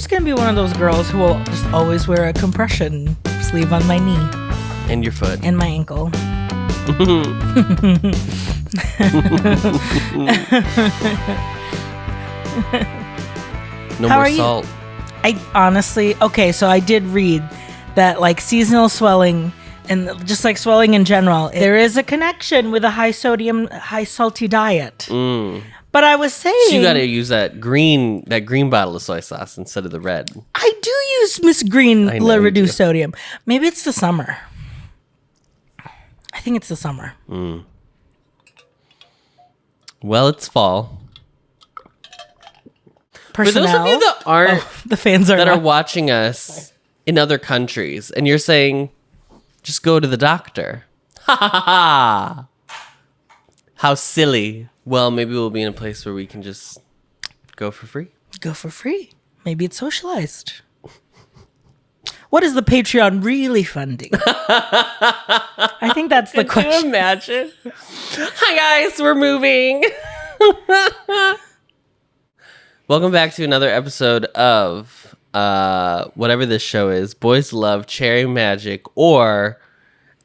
just going to be one of those girls who will just always wear a compression sleeve on my knee. And your foot. And my ankle. No How more are you? salt. I honestly, okay, so I did read that like seasonal swelling and just like swelling in general, there is a connection with a high sodium, high salty diet. But I was saying, So you got to use that green bottle of soy sauce instead of the red. I do use Miss Green I know La you Reduced do. Sodium. Maybe it's the summer. I think it's the summer. Well, it's fall. Personnel, For those of you that aren't the fans are that are not- watching us in other countries, and you're saying, just go to the doctor. Ha ha ha ha. How silly. Well, maybe we'll be in a place where we can just go for free. go for free. Maybe it's socialized. What is the Patreon really funding? I think that's the Can you question. imagine? Hi guys, we're moving. Welcome back to another episode of whatever this show is, Boys Love Cherry Magic, or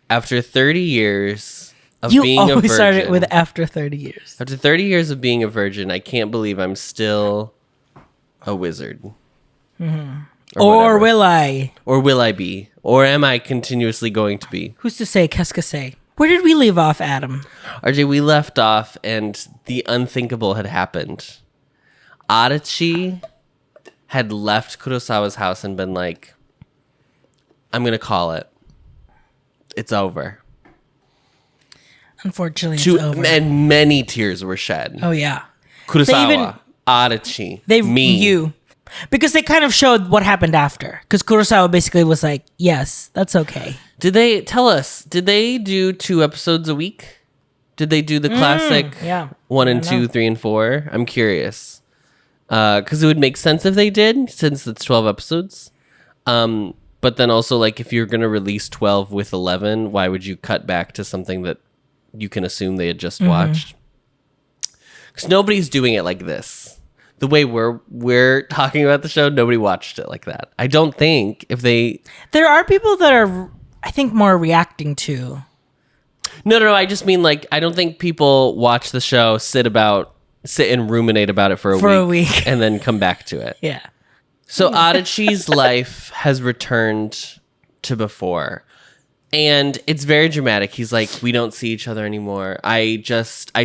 after 30 years of being a virgin. You always start it with after 30 years. After 30 years of being a virgin, I can't believe I'm still a wizard. Or will I? Or will I be? Or am I continuously going to be? Who's to say, qu'est-ce que c'est? Where did we leave off, Adam? RJ, we left off and the unthinkable had happened. Adachi had left Kurosawa's house and been like, I'm going to call it. It's over. Unfortunately, it's over. And many tears were shed. Oh, yeah. Kurosawa, Adachi, me. You. Because they kind of showed what happened after. Because Kurosawa basically was like, yes, that's okay. Did they tell us, did they do 2 episodes a week? Did they do the classic yeah. 1 and I don't 2, know. 3 and 4? I'm curious. Because it would make sense if they did, since it's 12 episodes. But then also, like, if you're going to release 12 with 11, why would you cut back to something that you can assume they had just watched? Because nobody's doing it like this. The way we're talking about the show, nobody watched it like that. I don't think if they... There are people that are, I think, more reacting to. No. I just mean, like, I don't think people watch the show, sit and ruminate about it for a week, and then come back to it. Yeah. So Adachi's life has returned to before. And it's very dramatic. He's like, we don't see each other anymore. I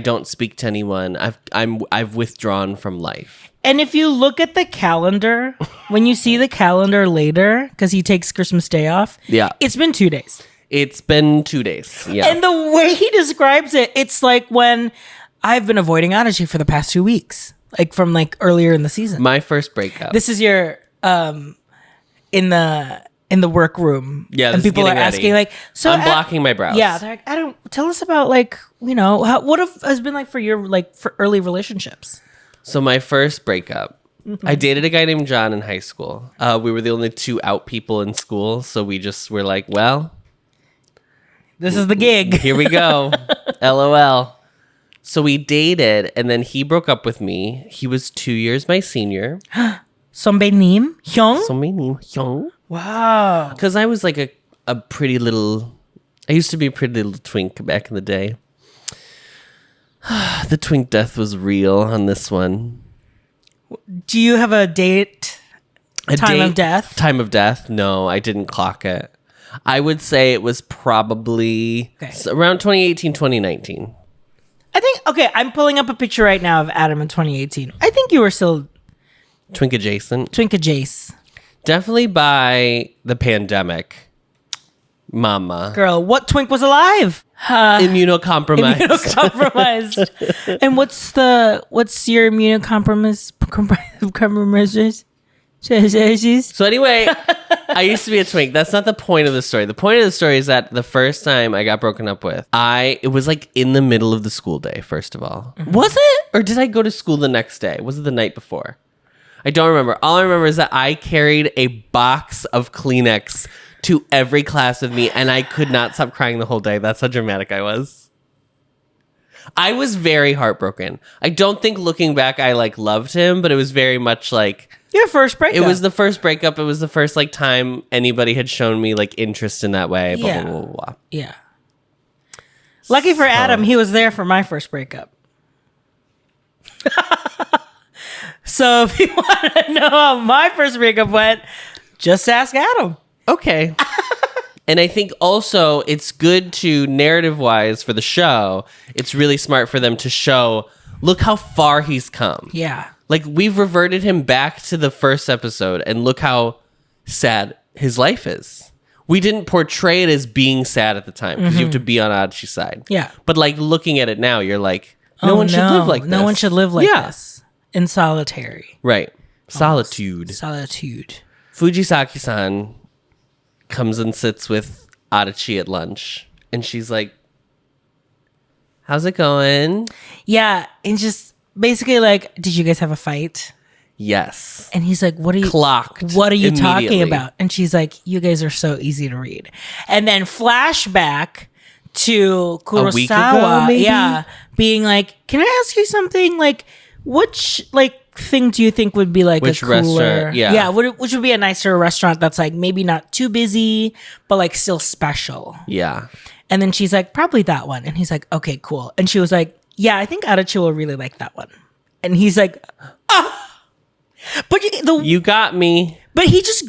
don't speak to anyone. I've withdrawn from life. And if you look at the calendar, when you see the calendar later, because he takes Christmas Day off, Yeah. it's been 2 days. It's been 2 days. Yeah. And the way he describes it, it's like when I've been avoiding Adachi for the past 2 weeks, like from like earlier in the season. My first breakup. This is your in the workroom. Yeah, and this is people are getting ready. asking like, so I'm blocking my brows. Yeah, they're like, I don't tell us about like what has been like for your like for early relationships. So my first breakup, I dated a guy named John in high school. We were the only 2 out people in school, so we just were like, well, This is the gig. here we go. LOL. So we dated, and then he broke up with me. He was 2 years my senior. Sombe Nim Hyung. So my name, Hyung. Wow. Because I was like a pretty little... I used to be a pretty little twink back in the day. The twink death was real on this one. Do you have a date? Time of death? Time of death? No, I didn't clock it. I would say it was probably around 2018, 2019. I think, okay, I'm pulling up a picture right now of Adam in 2018. I think you were still Twink adjacent. Twinka Jace. Definitely by the pandemic. Mama. Girl, what twink was alive? Immunocompromised. Immunocompromised. And what's your immunocompromises? So anyway, I used to be a twink. That's not the point of the story. The point of the story is that the first time I got broken up with, it was like in the middle of the school day, first of all. Mm-hmm. Was it? Or did I go to school the next day? Was it the night before? I don't remember. All I remember is that I carried a box of Kleenex to every class with me, and I could not stop crying the whole day. That's how dramatic I was. I was very heartbroken. I don't think looking back I like loved him, but it was very much like Your first breakup. it was the first breakup. It was the first like time anybody had shown me like interest in that way. Blah, Yeah. blah, blah, blah, blah. Yeah. Lucky for Adam, he was there for my first breakup. So if you want to know how my first breakup went, just ask Adam. Okay. And I think also it's good to narrative wise for the show. It's really smart for them to show, look how far he's come. Yeah. Like we've reverted him back to the first episode and look how sad his life is. We didn't portray it as being sad at the time because you have to be on Adachi's side. Yeah. But like looking at it now, you're like, no one should live like this. No one should live like this. In solitary. Right. Solitude. Solitude. Fujisaki-san comes and sits with Adachi at lunch. And she's like, how's it going? Yeah. And just basically like, did you guys have a fight? Yes. And he's like, what are you Clocked What are you talking immediately. about? And she's like, you guys are so easy to read. And then flashback to A week ago, Kurosawa. maybe? Yeah. Being like, can I ask you something? Like, which like thing do you think would be like Which a cooler restaurant? Yeah. Yeah, which would be a nicer restaurant that's like maybe not too busy, but like still special. Yeah. And then she's like, probably that one. And he's like, okay, cool. And she was like, yeah, I think Adachi will really like that one. And he's like, but You got me. but he just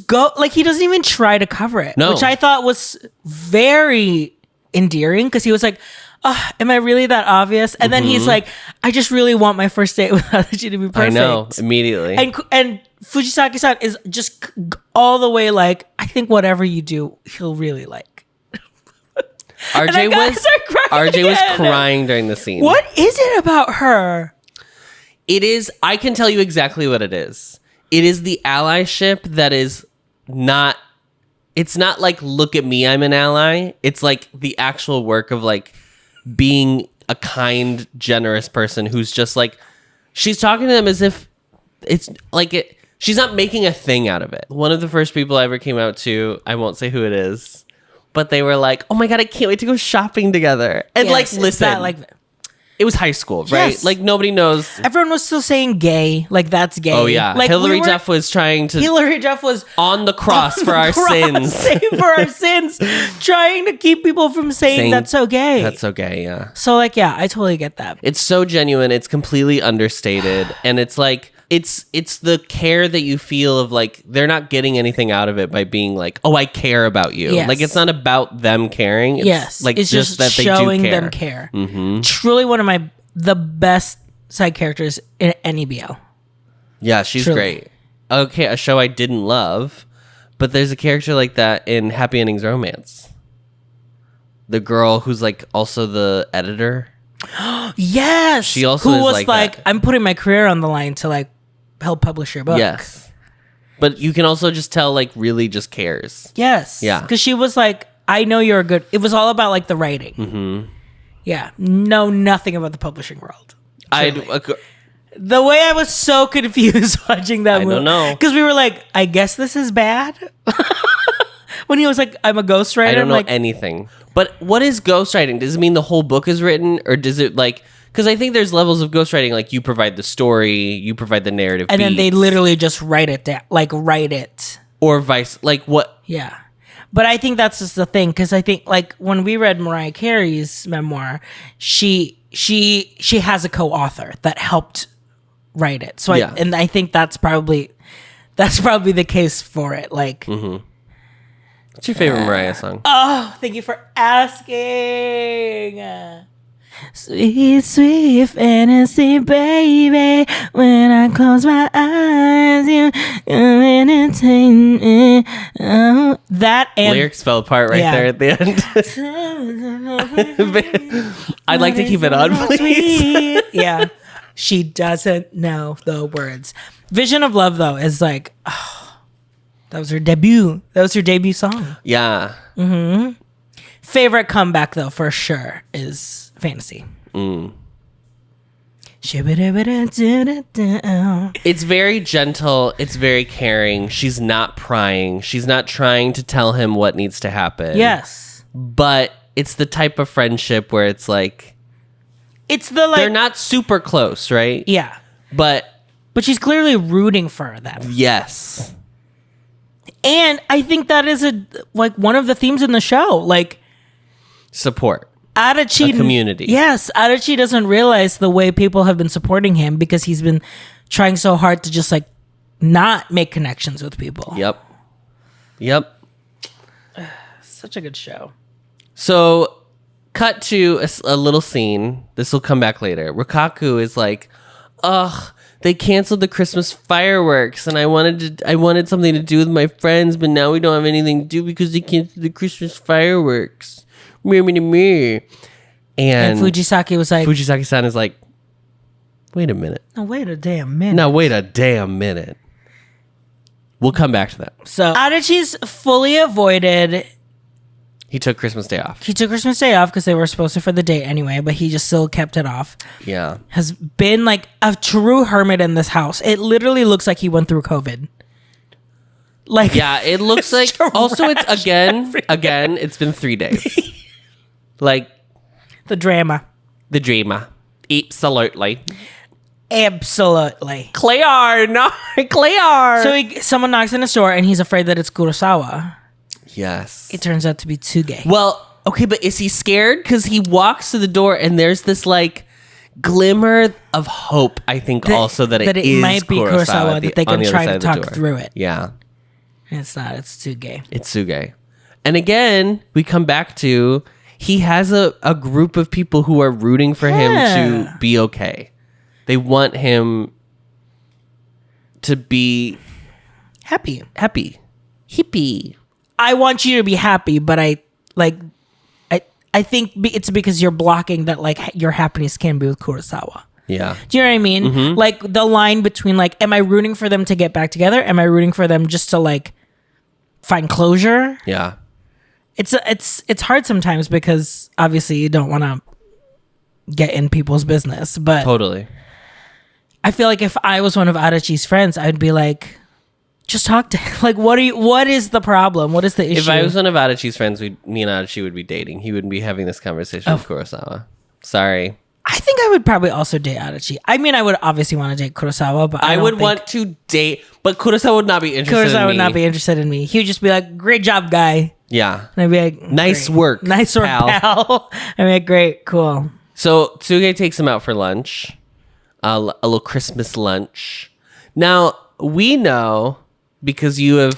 he doesn't even try to cover it, No. which I thought was very endearing because he was like, am I really that obvious? And then he's like, I just really want my first date with Adachi to be perfect. I know. Immediately. And Fujisaki-san is just all the way like, I think whatever you do, he'll really like. RJ was again. crying during the scene. What is it about her? It is, I can tell you exactly what it is. It is the allyship that is not, it's not like, look at me, I'm an ally. It's like the actual work of like being a kind, generous person who's just like, she's talking to them as if it's like it, she's not making a thing out of it. One of the first people I ever came out to, I won't say who it is, but they were like, oh my God, I can't wait to go shopping together. And Yes, like, it's listen, that, like, it was high school, right? Yes. Like nobody knows. everyone was still saying gay, like that's gay. Oh yeah, like Hillary Duff was trying to Hillary Duff was on the cross on for the our cross, sins. for our sins, trying to keep people from saying that's so gay. That's so gay, yeah. So like, yeah, I totally get that. It's so genuine. It's completely understated, and it's like it's the care that you feel of like they're not getting anything out of it by being like, oh, I care about you. Yes. Like it's not about them caring. It's Yes, like it's just that they showing do care. them care. Truly, one of the best side characters in any BL. Yeah, she's Truly. great. Okay, a show I didn't love, but there's a character like that in Happy Endings Romance. The girl who's like also the editor. Yes, She also who is was like like, that. I'm putting my career on the line to like help publish your book. Yes. But you can also just tell like really just cares. Yes. Yeah. Because she was like, I know you're a good. It was all about like the writing. Mm-hmm. Yeah. Know nothing about the publishing world. The way I was so confused watching that movie. don't know. Because we were like, I guess this is bad. When he was like, I'm a ghostwriter. I don't know like, anything. But what is ghostwriting? Does it mean the whole book is written, or does it like? Because I think there's levels of ghostwriting. Like you provide the story, you provide the narrative, and then they beats, literally just write it down, like write it. or vice. Like what? Yeah. But I think that's just the thing, because I think like when we read Mariah Carey's memoir, she has a co-author that helped write it. So Yeah. I think that's probably the case for it. Like, What's your favorite Mariah song? oh, thank you for asking. Sweet, sweet fantasy, baby. When I close my eyes, you entertain me. Oh, that and Lyrics fell apart right Yeah. there at the end. I'd like to keep it on, please. Yeah. She doesn't know the words. Vision of Love, though, is like, that was her debut. That was her debut song. Yeah. Favorite comeback, though, for sure, is Fantasy. It's very gentle. It's very caring. She's not prying. She's not trying to tell him what needs to happen. Yes. But it's the type of friendship where it's like, it's the like they're not super close, right? yeah, But she's clearly rooting for them. yes. And I think that is one of the themes in the show. Like Support. Adachi A community. Yes, Adachi doesn't realize the way people have been supporting him because he's been trying so hard to just like not make connections with people. Yep. Such a good show. So, cut to a little scene. This will come back later. Rikaku is like, ugh, they canceled the Christmas fireworks, and I wanted something to do with my friends, but now we don't have anything to do because they canceled the Christmas fireworks. And Fujisaki was like, Fujisaki-san is like, wait a minute. no, wait a damn minute. Now, wait a damn minute. We'll come back to that. So Adachi's fully avoided. He took Christmas Day off. He took Christmas Day off because they were supposed to for the date anyway, but he just still kept it off. Yeah. Has been like a true hermit in this house. It literally looks like he went through COVID. Like Yeah, it looks like also it's again, it's been 3 days. Like the drama. the drama. Absolutely. Absolutely. Clear. So someone knocks on his door and he's afraid that it's Kurosawa. Yes. It turns out to be Tsuge. Well, okay, but is he scared? Because he walks to the door and there's this like glimmer of hope, I think, also that it is might be Kurosawa, that they can try to talk through it. Yeah. And it's not, it's Tsuge. It's Tsuge. And again, we come back to he has a group of people who are rooting for him to be okay. They want him to be Happy. Hippie. I want you to be happy, but I think it's because you're blocking that like your happiness can be with Kurosawa. Yeah. Do you know what I mean? Mm-hmm. Like the line between like, am I rooting for them to get back together? Am I rooting for them just to like find closure? Yeah. It's hard sometimes because obviously you don't want to get in people's business, but Totally. I feel like if I was one of Adachi's friends, I'd be like, just talk to him. Like, what is the problem? What is the issue? If I was one of Adachi's friends, me and Adachi would be dating. He wouldn't be having this conversation with Kurosawa. Sorry. I think I would probably also date Adachi. I mean, I would obviously want to date Kurosawa, but I would want to date, but Kurosawa would not be interested in me. Kurosawa would not be interested in me. He would just be like, great job, guy. Yeah. And I'd be like, Nice great. work, Nice work, pal. I'd be like, great, cool. So Tsuge takes him out for lunch, a little Christmas lunch. Now, we know, because you have...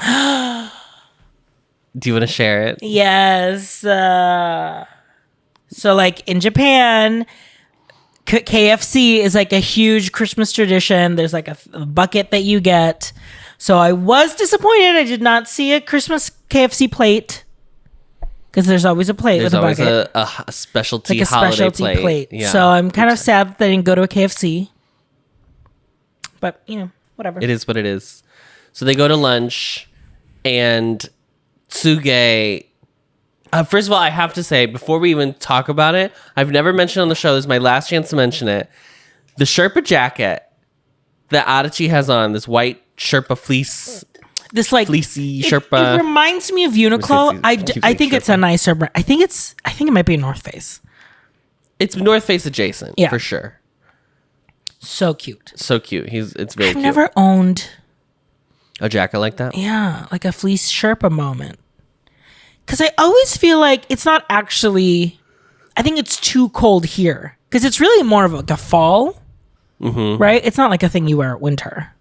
Do you want to share it? Yes. So, like, in Japan... KFC is like a huge Christmas tradition. There's like a bucket that you get. So I was disappointed I did not see a Christmas KFC plate because there's always a plate with a bucket. There's always a specialty like a holiday specialty plate. Yeah. So I'm kind of sad that they didn't go to a KFC. But, you know, whatever. It is what it is. So they go to lunch and Tsuge... first of all, I have to say, before we even talk about it, I've never mentioned on the show, this is my last chance to mention it. The Sherpa jacket that Adachi has on, this white Sherpa fleece, this like fleecy Sherpa. It reminds me of Uniqlo. I think it's a nicer brand. I think it might be a North Face. It's North Face adjacent, for sure. So cute. So cute. It's very I've cute. never owned A jacket like that? Yeah, like a fleece Sherpa moment. Because I always feel like it's not actually... I think it's too cold here. Because it's really more of like a fall, right? It's not like a thing you wear at winter.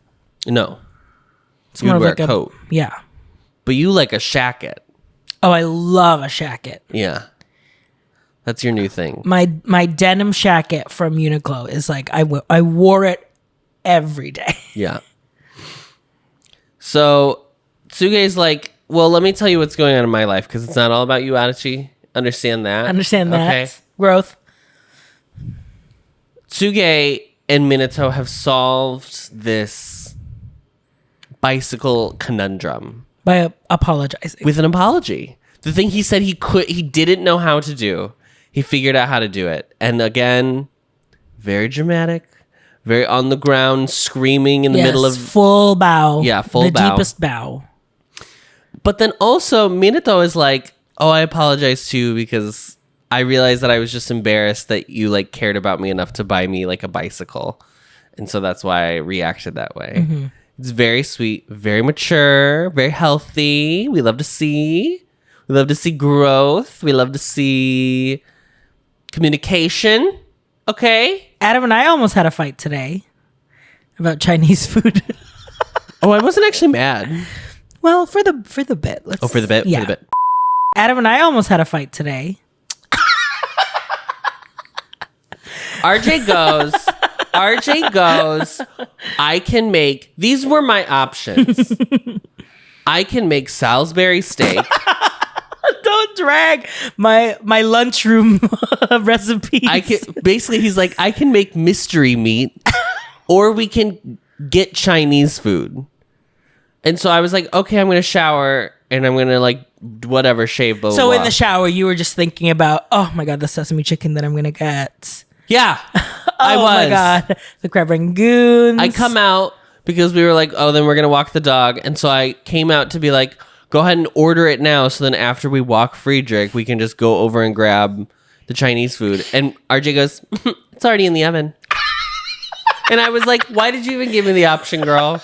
No. It's You more would of wear like a coat. Yeah. But you like a shacket. Oh, I love a shacket. Yeah. That's your new thing. My denim shacket from Uniqlo is like... I wore it every day. Yeah. So, Tsuge's like... Well, let me tell you what's going on in my life, because it's not all about you, Adachi. Understand that. Understand that. Okay. Growth. Tsuge and Minato have solved this bicycle conundrum. By apologizing. With an apology. The thing he said he didn't know how to do, he figured out how to do it. And again, very dramatic, very on the ground, screaming in the middle of... full bow. Yeah, full bow. The deepest bow. But then also, Minato is like, oh, I apologize too because I realized that I was just embarrassed that you like cared about me enough to buy me like a bicycle. And so that's why I reacted that way. Mm-hmm. It's very sweet, very mature, very healthy. We love to see growth. We love to see communication. Okay. Adam and I almost had a fight today about Chinese food. Oh, I wasn't actually mad. Well, for the bit. For the bit? For the bit. Adam and I almost had a fight today. RJ goes, I can make, these were my options. I can make Salisbury steak. Don't drag my lunchroom recipes. Basically, he's like, I can make mystery meat, or we can get Chinese food. And so I was like, okay, I'm going to shower and I'm going to like, whatever, shave, blah, So blah, in the shower, you were just thinking about, oh my God, the sesame chicken that I'm going to get. Yeah. I was. Oh my God. The crab rangoons. I come out because we were like, oh, then we're going to walk the dog. And so I came out to be like, go ahead and order it now. So then after we walk Friedrich, we can just go over and grab the Chinese food. And RJ goes, it's already in the oven. And I was like, why did you even give me the option, girl?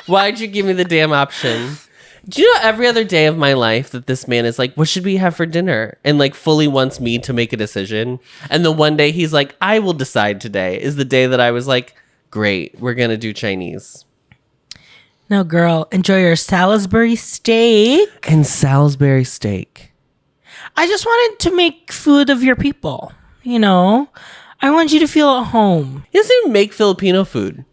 Why'd you give me the damn option? Do you know every other day of my life that this man is like, what should we have for dinner? And like fully wants me to make a decision. And the one day he's like, I will decide today is the day that I was like, great, we're going to do Chinese. No, girl, enjoy your Salisbury steak. And Salisbury steak. I just wanted to make food of your people. You know, I want you to feel at home. He doesn't even make Filipino food.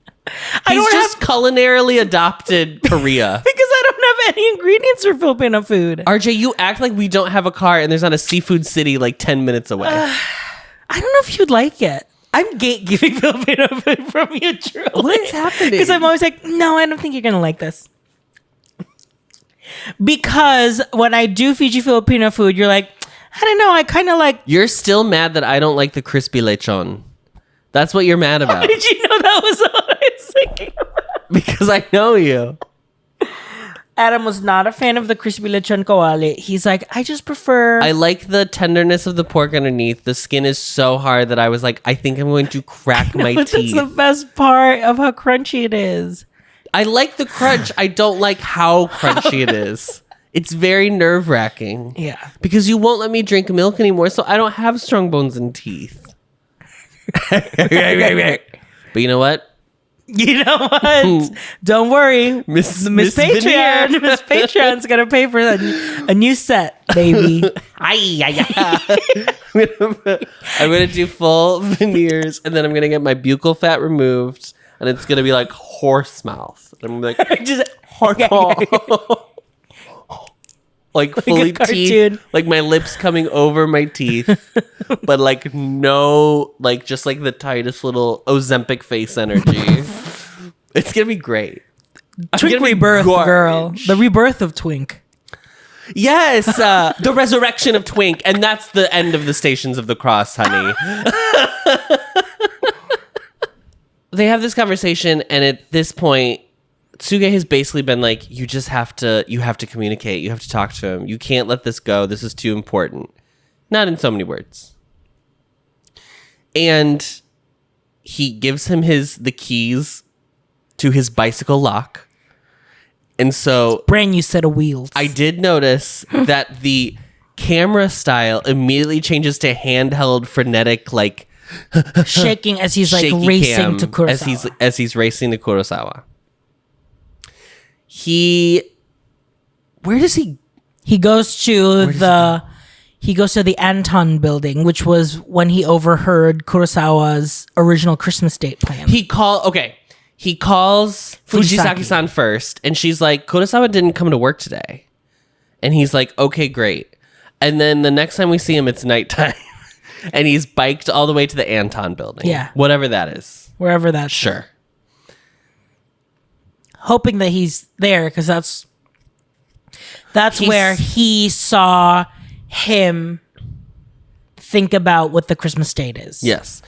He's just culinarily adopted Korea. Because I don't have any ingredients for Filipino food. RJ, you act like we don't have a car and there's not a seafood city like 10 minutes away. I don't know if you'd like it. I'm gatekeeping Filipino food from you, truly. What is happening? Because I'm always like, no, I don't think you're going to like this. Because when I do Fiji Filipino food, you're like, I don't know, I kind of like... You're still mad that I don't like the crispy lechon. That's what you're mad about. How did you know that was what I was thinking about? Because I know you. Adam was not a fan of the crispy lechon kawali. He's like, I just prefer... I like the tenderness of the pork underneath. The skin is so hard that I was like, I think I'm going to crack my teeth. That's the best part of how crunchy it is. I like the crunch. I don't like how crunchy it is. It's very nerve-wracking. Yeah. Because you won't let me drink milk anymore, so I don't have strong bones and teeth. But you know what? You know what? Don't worry. Miss Patreon. Miss Patreon's going to pay for a new set, baby. I'm going to do full veneers, and then I'm going to get my buccal fat removed, and it's going to be like horse mouth. And I'm like, just like fully teeth, like my lips coming over my teeth, but like no, like just like the tightest little Ozempic face energy. It's gonna be great. Twink rebirth, girl. The rebirth of Twink. Yes, the resurrection of Twink, and that's the end of the Stations of the Cross, honey. They have this conversation, and at this point, Tsuge has basically been like, you have to communicate. You have to talk to him. You can't let this go. This is too important. Not in so many words. And he gives him the keys to his bicycle lock. And so... brand new set of wheels. I did notice that the camera style immediately changes to handheld, frenetic, like... shaking as he's like racing to Kurosawa. As he's racing to Kurosawa. Where does he? He goes to the Anton building, which was when he overheard Kurosawa's original Christmas date plan. He calls Fujisaki-san first, and she's like, Kurosawa didn't come to work today. And he's like, okay, great. And then the next time we see him, it's nighttime. And he's biked all the way to the Anton building. Yeah. Whatever that is. Wherever that's. Sure. Hoping that he's there, because that's where he saw him think about what the Christmas date is. Yes.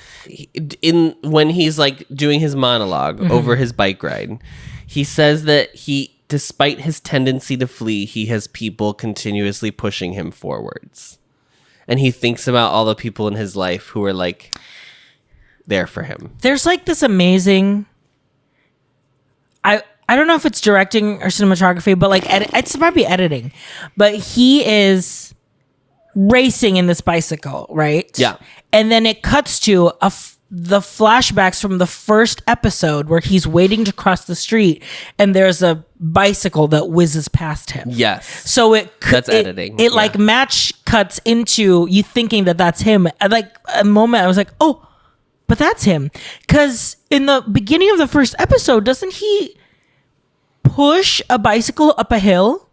When he's like doing his monologue over his bike ride, he says that despite his tendency to flee, he has people continuously pushing him forwards. and he thinks about all the people in his life who are like there for him. There's like this amazing. I don't know if it's directing or cinematography, but like it's probably editing. But he is racing in this bicycle, right? Yeah. And then it cuts to the flashbacks from the first episode where he's waiting to cross the street, and there's a bicycle that whizzes past him. Yes. So that's editing. It like match cuts into you thinking that that's him. And like a moment, I was like, oh, but that's him. Because in the beginning of the first episode, doesn't he push a bicycle up a hill?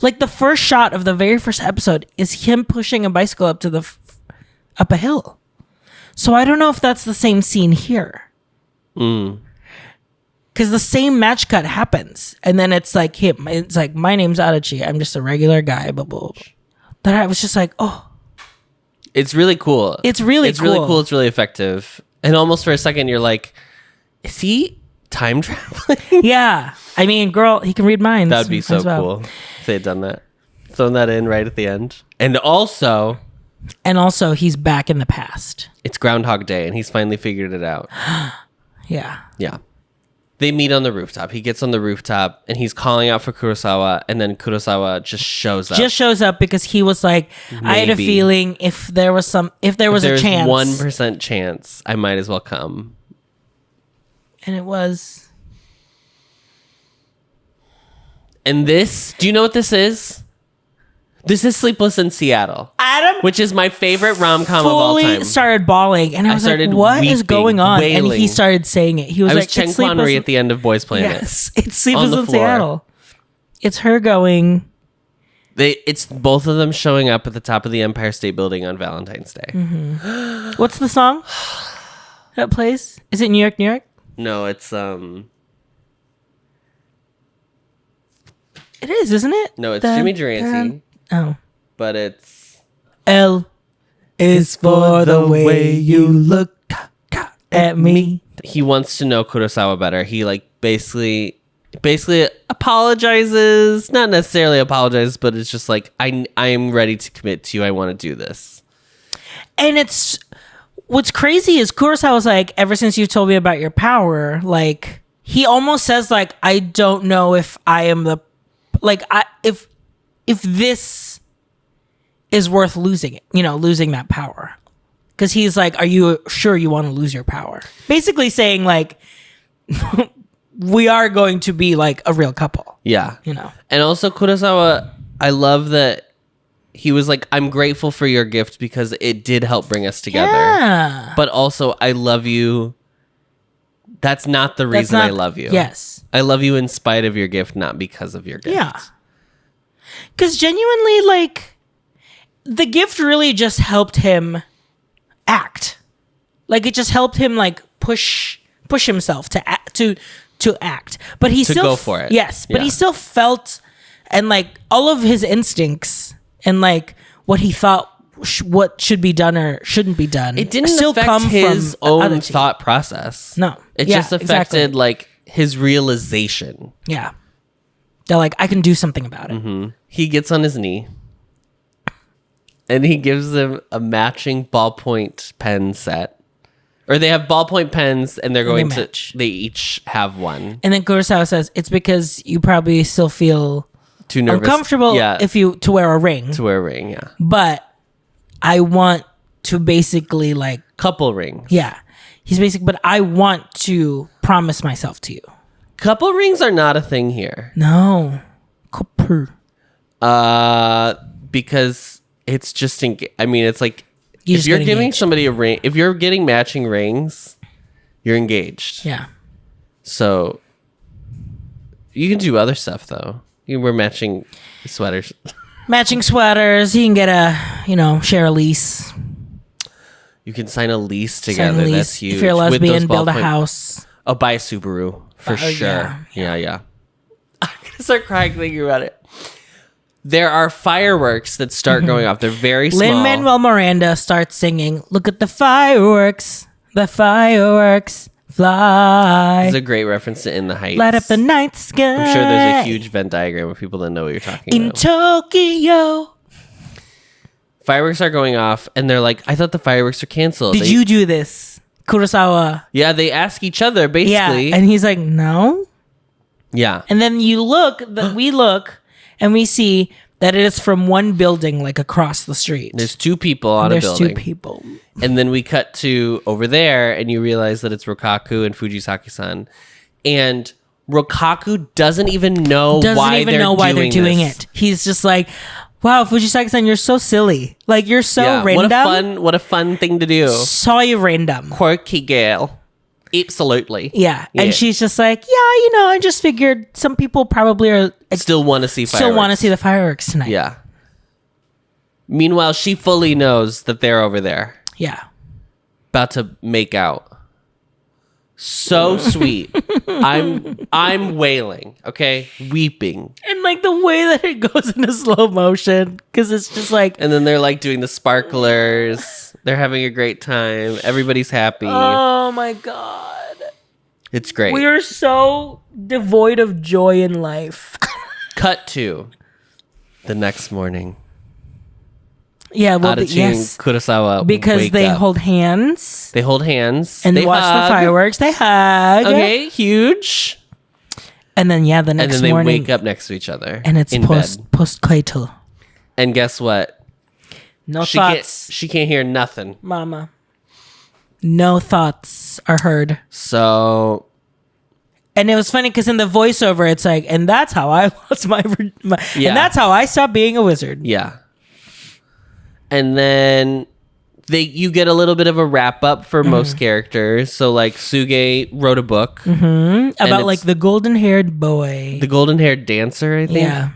Like the first shot of the very first episode is him pushing a bicycle up to up a hill. So I don't know if that's the same scene here. Because the same match cut happens, and then it's like him. It's like, my name's Adachi. I'm just a regular guy. Blah, blah, blah. That I was just like, oh, it's really cool. It's really cool. It's really effective. And almost for a second, you're like, is he time traveling? Yeah. I mean, girl, he can read minds. That'd be so cool if they had done that. Thrown that in right at the end. And also, he's back in the past. It's Groundhog Day, and he's finally figured it out. Yeah. Yeah. They meet on the rooftop. He gets on the rooftop, and he's calling out for Kurosawa, and then Kurosawa just shows up. Just shows up because he was like, I had a feeling if there was a chance. 1% chance, I might as well come. And it was. And this, do you know what this is? This is Sleepless in Seattle. Adam, which is my favorite rom-com of all time. Fully started bawling, and I was like, "What is going on?" Wailing. And he started saying it. He was like, Chen Kwan-ri at the end of Boys Planet. Yes, it's Sleepless in Seattle. It's her going. It's both of them showing up at the top of the Empire State Building on Valentine's Day. Mm-hmm. What's the song that plays? Is it New York, New York? No, it's It is, isn't it? No, it's Jimmy Durante. Oh. But it's L is for the way you look at me. He wants to know Kurosawa better. He like basically apologizes, not necessarily apologizes, but it's just like I am ready to commit to you. I want to do this. And it's what's crazy is Kurosawa's like, ever since you told me about your power, like he almost says like, I don't know if I am the like if this is worth losing it, losing that power. Because he's like, are you sure you want to lose your power? Basically saying like, we are going to be like a real couple. Yeah. And also Kurosawa, I love that he was like, I'm grateful for your gift because it did help bring us together. Yeah. But also, I love you. That's not the reason I love you. Yes. I love you in spite of your gift, not because of your gift. Yeah. Because genuinely, like, the gift really just helped him act. Like, it just helped him, like, push himself to act. But he still go for it. Yes. But he still felt, and, like, all of his instincts and, like, what he thought what should be done or shouldn't be done. It didn't still affect come his from own Adachi. thought process. No. It just affected, like, his realization. Yeah. They're like, I can do something about it. Mm-hmm. He gets on his knee and he gives them a matching ballpoint pen set. Or they have ballpoint pens and they're going to, they each have one. And then Kurosawa says, it's because you probably still feel too nervous, uncomfortable to wear a ring. To wear a ring, yeah. But I want to basically like... Couple rings. Yeah. He's basically, but I want to promise myself to you. Couple rings are not a thing here. No. Couple. Because it's just, it's like, You if you're giving engaged. somebody a ring, if you're getting matching rings, you're engaged. Yeah. So you can do other stuff though. You can wear matching sweaters. Matching sweaters. You can get share a lease. You can sign a lease together. That's huge. If you're a lesbian, build a house. Oh, buy a Subaru for sure. Yeah. I'm gonna start crying thinking about it. There are fireworks that start going off. They're very small. Lin-Manuel Miranda starts singing, "Look at the fireworks fly." This is a great reference to In the Heights. Light up the night sky. I'm sure there's a huge Venn diagram of people that know what you're talking in about. Tokyo. Fireworks are going off, and they're like, I thought the fireworks are canceled. Did you do this? Kurosawa. Yeah, they ask each other, basically. Yeah, and he's like, no. Yeah. And then we look, and we see that it is from one building, like across the street. There's two people on a building. There's two people. And then we cut to over there, and you realize that it's Rokaku and Fujisaki-san. And Rokaku doesn't even know why they're doing it. He's just like, wow, Fujisaki-san, you're so silly. Like, you're so random. What a fun thing to do. So random. Quirky girl. Absolutely. Yeah. And she's just like, yeah, I just figured some people probably still want to see fireworks. Still want to see the fireworks tonight. Yeah. Meanwhile, she fully knows that they're over there. Yeah. About to make out. So sweet. I'm wailing, okay? Weeping. And like the way that it goes into slow motion, because it's just like... And then they're like doing the sparklers. They're having a great time. Everybody's happy. Oh my God. It's great. We are so devoid of joy in life. Cut to the next morning. Yeah, well, Adachi and Kurosawa because they hold hands. They hold hands. And they watch hug. the fireworks. They hug. Okay, huge. And then, the next morning. And then they wake up next to each other. And it's post-coital. And guess what? No thoughts. She can't hear nothing. Mama. No thoughts are heard. So... And it was funny because in the voiceover, it's like, and that's how I lost my and that's how I stopped being a wizard. Yeah. And then you get a little bit of a wrap up for most characters. So like Suge wrote a book about like the golden haired boy, the golden haired dancer. I think. Yeah.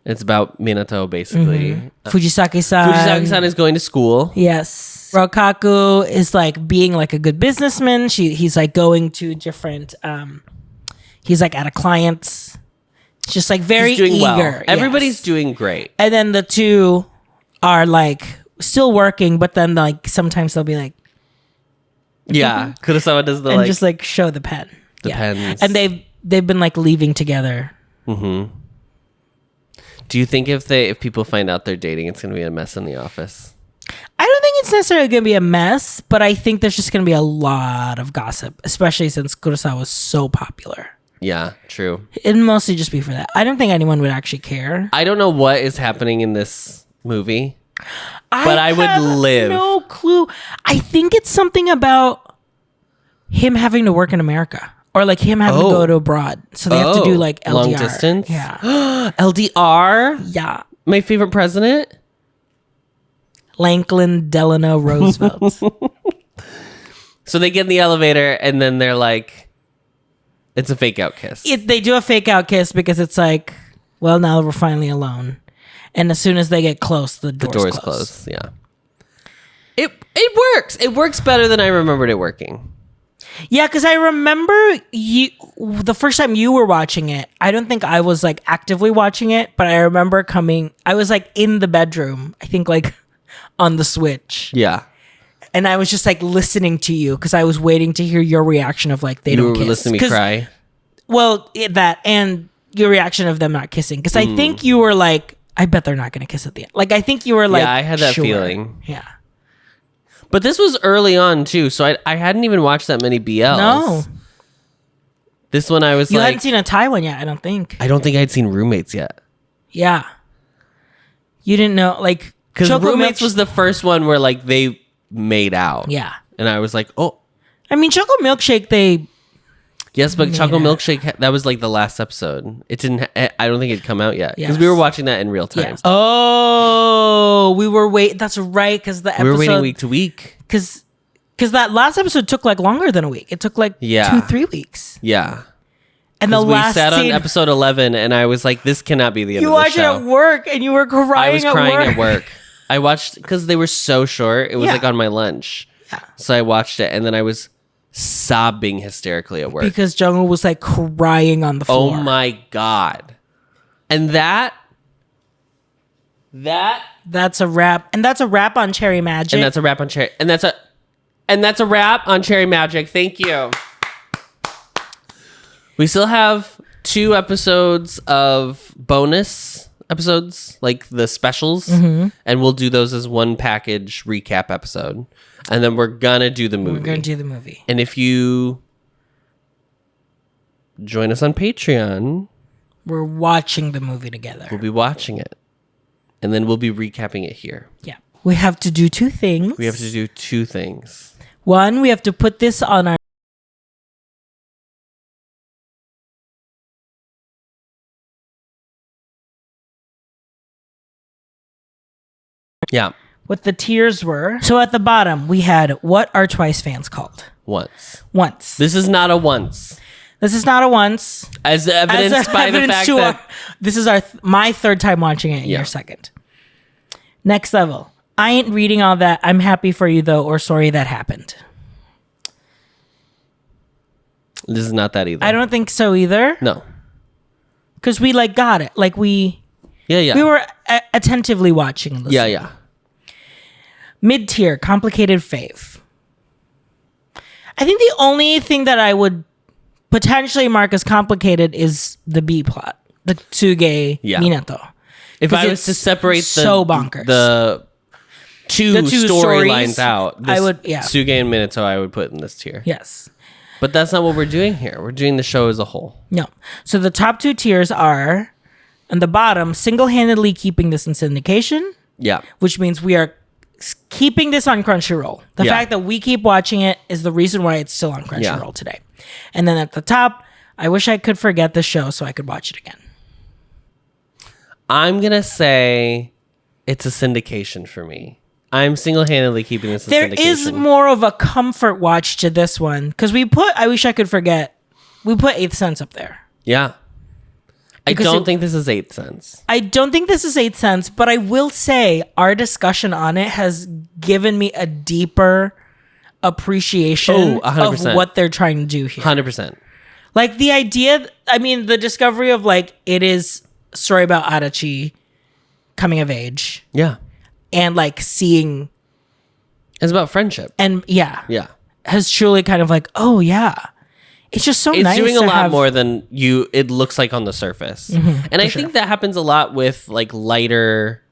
It's about Minato basically. Fujisaki-san. Fujisaki-san is going to school. Yes. Rokaku is like being like a good businessman. He's like going to different. He's like at a client's. Just like very doing eager. Well. Everybody's doing great. And then the two are like still working, but then like sometimes they'll be like, yeah, Kurosawa does the and like just like show the pen, pens, and they've been like leaving together. Mm-hmm. Do you think if people find out they're dating, it's gonna be a mess in the office? I don't think it's necessarily gonna be a mess, but I think there's just gonna be a lot of gossip, especially since Kurosawa was so popular. Yeah, true. It'd mostly just be for that. I don't think anyone would actually care. I don't know what is happening in this movie. But I would live. No clue. I think it's something about him having to work in America or like him having to go to abroad. So they have to do like LDR. Long distance? Yeah. LDR? Yeah. My favorite president? Franklin Delano Roosevelt. So they get in the elevator and then they're like, it's a fake out kiss. They do a fake out kiss because it's like, well, now we're finally alone. And as soon as they get close, the door's closed. Yeah. It works. It works better than I remembered it working. Yeah, because I remember the first time you were watching it, I don't think I was like actively watching it, but I remember I was like in the bedroom, I think like on the Switch. Yeah. And I was just like listening to you because I was waiting to hear your reaction of like, they don't kiss. You were listening to me cry? Well, that and your reaction of them not kissing. Because I think you were like, I bet they're not going to kiss at the end. Like, I think you were like, yeah, I had that feeling. Yeah. But this was early on, too, so I hadn't even watched that many BLs. No. This one I was you like... hadn't seen a Thai one yet, I don't think. I don't think I'd seen Roommates yet. Yeah. You didn't know, like... Because Roommates was the first one where, like, they made out. Yeah. And I was like, oh. I mean, Choco Milkshake, they... Yes, but Choco Milkshake, that was like the last episode. It didn't... I don't think it'd come out yet. Because we were watching that in real time. Yes. Oh, we were that's right, because the episode... We were waiting week to week. Because that last episode took like longer than a week. It took like 2-3 weeks. Yeah. And the last we sat on episode 11 and I was like, this cannot be the end of the show. You watched it at work and you were crying at work. I was crying at work. I watched, because they were so short. It was like on my lunch. Yeah. So I watched it and then I was sobbing hysterically at work. Because Jungwoo was like crying on the floor. Oh my God. And that's a wrap. And that's a wrap on Cherry Magic. And that's a wrap on Cherry. And that's a wrap on Cherry Magic. Thank you. We still have 2 episodes of bonus episodes, like the specials, Mm-hmm. and we'll do those as one package recap episode. And then we're gonna do the movie. We're going to do the movie. And if you join us on Patreon, We're watching the movie together. we'll be watching it. And then we'll be recapping it here. Yeah. We have to do two things. We have to do two things. One, we have to put this on our Yeah. what the tiers were. So at the bottom, we had what are Twice fans called? Once. Once. This is not a once. This is not a once. As evidenced by the fact that... This is my third time watching it, and your second. Next level. I ain't reading all that. I'm happy for you, though, or sorry that happened. This is not that either. I don't think so either. No. Because we, got it. We were attentively watching and listening. Yeah. Mid-tier, complicated fave. I think the only thing that I would potentially mark as complicated is the B plot, the Tsuge Minato. If I was to separate so bonkers. the two storylines out, I would Tsuge and Minato I would put in this tier. Yes. But that's not what we're doing here. We're doing the show as a whole. No. So the top two tiers are, on the bottom, single-handedly keeping this in syndication. Yeah. Which means we are keeping this on Crunchyroll. The fact that we keep watching it is the reason why it's still on Crunchyroll today. And then at the top, I wish I could forget the show so I could watch it again. I'm going to say it's a syndication for me. I'm single-handedly keeping this in syndication. There is more of a comfort watch to this one. Because we put I Wish I Could Forget. We put 8th Sense up there. Yeah. I don't think this is 8th Sense. I don't think this is 8th Sense, but I will say our discussion on it has given me a deeper appreciation of what they're trying to do here. 100%. Like the idea, the discovery of it is a story about Adachi coming of age. Yeah. And seeing. It's about friendship. And yeah. Has truly kind of oh yeah. It's just so nice. It's doing a lot more than it looks like on the surface. Mm-hmm, and I think that happens a lot with lighter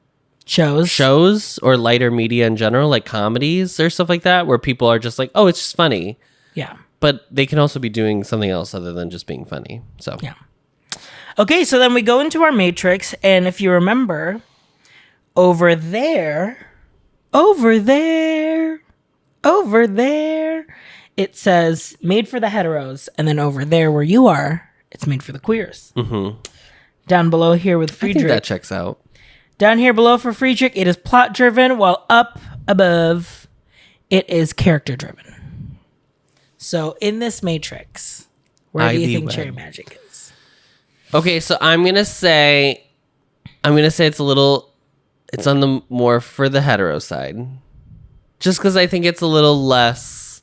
shows or lighter media in general, like comedies or stuff like that, where people are just oh, it's just funny. Yeah. But they can also be doing something else other than just being funny. So yeah. Okay, so then we go into our matrix, and if you remember, over there, it says made for the heteros, and then over there where you are, it's made for the queers. Mm-hmm. Down below here with Friedrich. I think that checks out. Down here below for Friedrich, it is plot driven, while up above, it is character driven. So in this matrix, where do you think Cherry Magic is? Okay, so I'm gonna say it's on the more for the hetero side, just because I think it's a little less.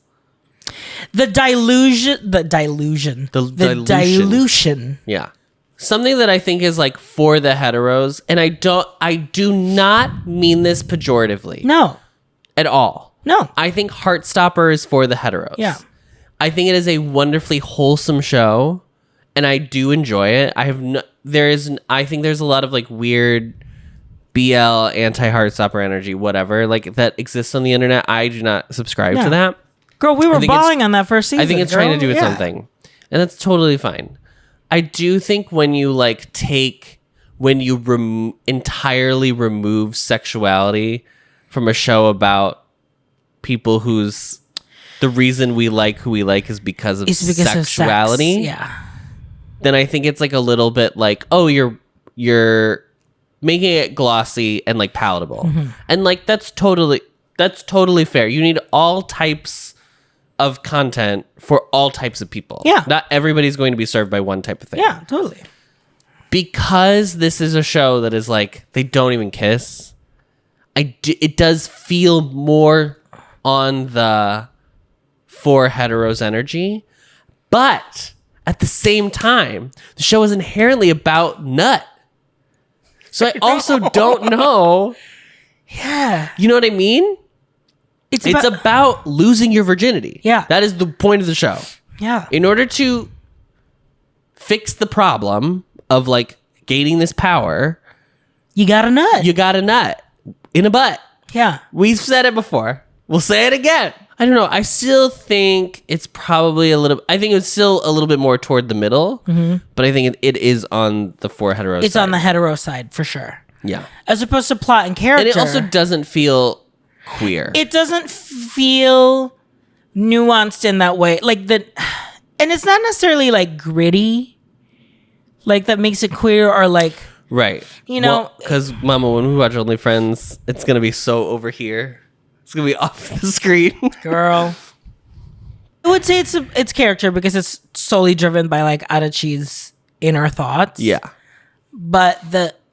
The dilution. Yeah. Something that I think is for the heteros, and I do not mean this pejoratively. No. At all. No. I think Heartstopper is for the heteros. Yeah. I think it is a wonderfully wholesome show, and I do enjoy it. I think there's a lot of weird BL anti-Heartstopper energy, whatever, that exists on the internet. I do not subscribe to that. Girl, we were bawling on that first season. I think it's trying to do with something. And that's totally fine. I do think when you entirely remove sexuality from a show about people whose the reason we like who we like is because of sexuality. Of sex. Yeah. Then I think it's a little bit oh, you're making it glossy and palatable. Mm-hmm. And that's totally fair. You need all types of content for all types of people. Yeah. Not everybody's going to be served by one type of thing. Yeah, totally. Because this is a show that is they don't even kiss. It does feel more on the for heteros energy, but at the same time, the show is inherently about nut. So I also don't know. Yeah. You know what I mean? It's about losing your virginity. Yeah. That is the point of the show. Yeah. In order to fix the problem of gaining this power, You got a nut. You got a nut in a butt. Yeah. We've said it before. We'll say it again. I don't know. I still think it's probably I think it's still a little bit more toward the middle, but I think it is on the for hetero side. It's on the hetero side for sure. Yeah. As opposed to plot and character. And it also doesn't feel queer. It doesn't feel nuanced in that way. Like and it's not necessarily like gritty. Like that makes it queer or like, right. You know, because Mama, when we watch OnlyFriends, it's going to be so over here. It's going to be off the screen. Girl. I would say it's character because it's solely driven by like Adachi's inner thoughts. Yeah. But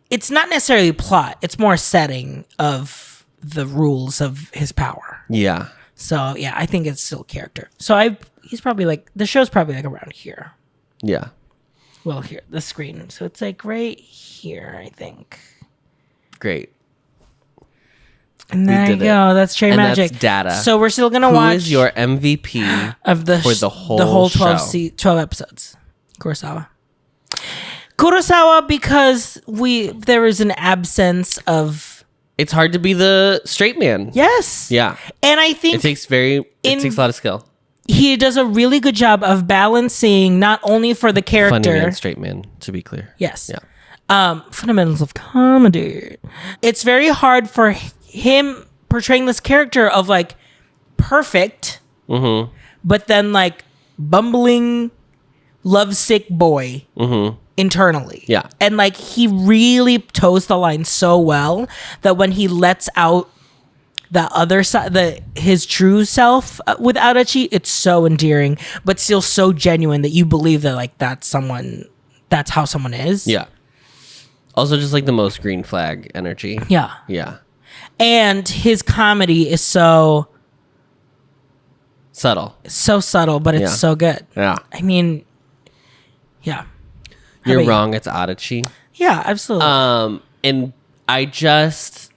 it's not necessarily plot. It's more setting of the rules of his power. Yeah. So yeah, I think it's still character. So he's probably like, the show's probably like around here. Yeah. Well, here, the screen. So it's like right here, I think. Great. And there you go. That's Cherry Magic. That's data. So we're still gonna watch. Who is your MVP of for the whole 12 show? 12 episodes? Kurosawa, because there is an absence of. It's hard to be the straight man. Yes. Yeah. And I think it takes a lot of skill. He does a really good job of balancing not only for the character. Funny man, straight man, to be clear. Yes. Yeah. Fundamentals of comedy. It's very hard for him portraying this character of like perfect, but then like bumbling, lovesick boy internally. Yeah. And like he really toes the line so well that when he lets out the other side, his true self with Adachi, it's so endearing, but still so genuine that you believe that like that's how someone is. Yeah. Also, just like the most green flag energy. Yeah. Yeah. And his comedy is so subtle, but it's so good. Yeah. I mean, yeah. You're wrong. It's Adachi. Yeah, absolutely. And I just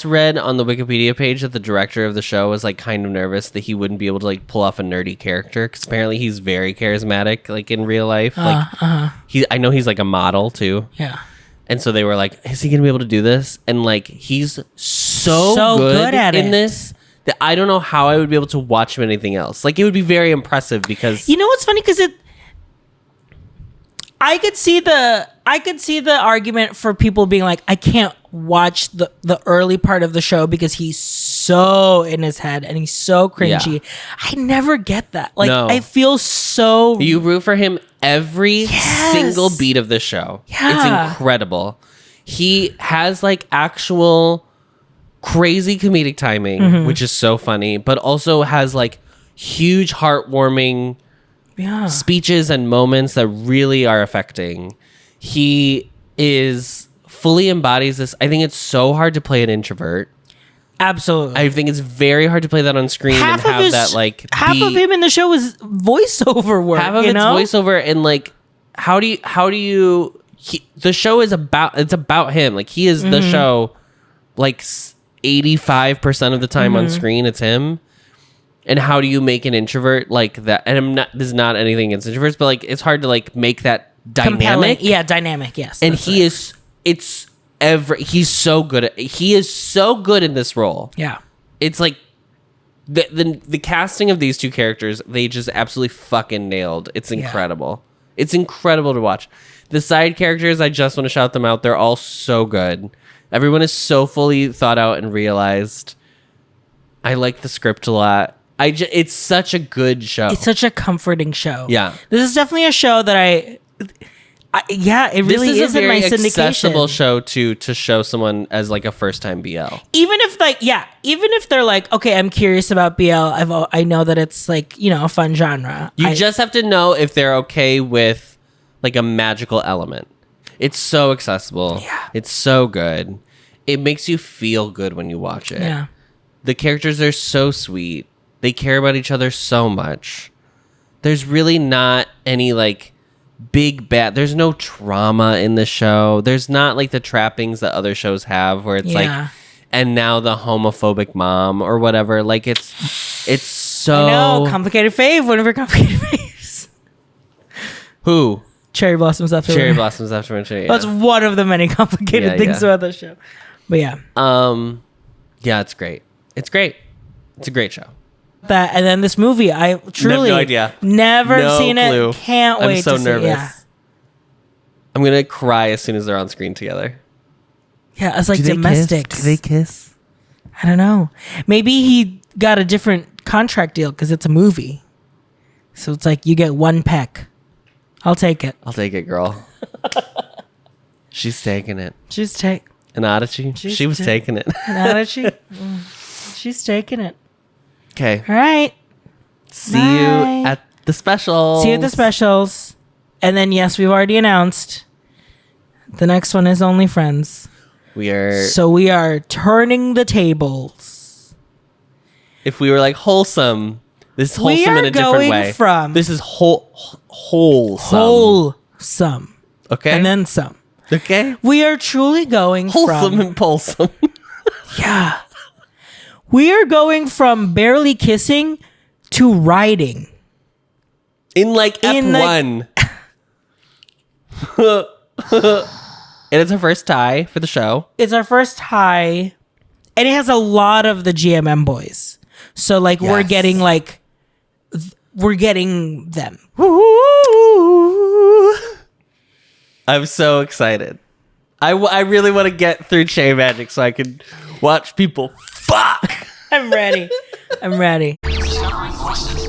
read on the Wikipedia page that the director of the show was like kind of nervous that he wouldn't be able to like pull off a nerdy character because apparently he's very charismatic like in real life. I know he's like a model too. Yeah. And so they were like, is he gonna be able to do this? And like he's so good at in it. this that I don't know how I would be able to watch him in anything else. Like it would be very impressive because you know what's funny because I could see the argument for people being like, I can't watch the early part of the show because he's so in his head and he's so cringy. Yeah. I never get that. Like No. I feel so you root for him every single beat of the show. Yeah. It's incredible. He has like actual crazy comedic timing, which is so funny, but also has like huge heartwarming speeches and moments that really are affecting. He fully embodies this. I think it's so hard to play an introvert. Absolutely. I think it's very hard to play that on screen half and have of that like half of him in the show is voiceover work. Half of it's voiceover, and like how do you the show is about him. Like he is the show. Like 85% of the time on screen, it's him. And how do you make an introvert like that? And this is not anything against introverts, but like it's hard to like make that dynamic. Compelling. Yeah, dynamic. Yes. And he's so good he is so good in this role. Yeah. It's like the casting of these two characters, they just absolutely fucking nailed. It's incredible. Yeah. It's incredible to watch. The side characters, I just want to shout them out. They're all so good. Everyone is so fully thought out and realized. I like the script a lot. It's such a good show. It's such a comforting show. Yeah. This is definitely a show that it really is a in my very syndication. accessible show to show someone as like a first time BL. Even if they're like, okay, I'm curious about BL. I know that it's like, a fun genre. You just have to know if they're okay with like a magical element. It's so accessible. Yeah. It's so good. It makes you feel good when you watch it. Yeah. The characters are so sweet. They care about each other so much. There's really not any like big bad. There's no trauma in the show. There's not like the trappings that other shows have where it's like, and now the homophobic mom or whatever. Like it's so. I know, complicated fave. One of her complicated faves. Who? cherry blossoms after Cherry winter. blossoms after winter. Yeah. That's one of the many complicated Yeah, things yeah. about the show. But yeah. Yeah, it's great. It's great. It's a great show. That and then this movie, I truly no idea. never No seen clue. it. Can't wait I'm so to nervous. see it. Yeah. I'm gonna cry as soon as they're on screen together. Yeah, it's like domestics. Do they kiss? I don't know. Maybe he got a different contract deal because it's a movie. So it's like you get one peck. I'll take it. I'll take it, girl. She's taking it. She's take And Adachi, she was taking it. Adachi. She's taking it. Okay. All right. See you at the specials. See you at the specials. And then yes, we've already announced the next one is Only Friends. We are. So we are turning the tables. If we were like wholesome, this is We wholesome are in a different going way. from- This is wholesome. Wholesome. Okay. And then some. Okay. We are truly going Wholesome from... and pulsome. Yeah. We are going from barely kissing to riding. In like Ep In, like- 1. And it's our first tie for the show. It's our first high, and it has a lot of the GMM boys. So like we're Yes. getting like we're getting them. I'm so excited. I really want to get through Chain Magic so I can watch people fuck. I'm ready. I'm ready. Discovering voices.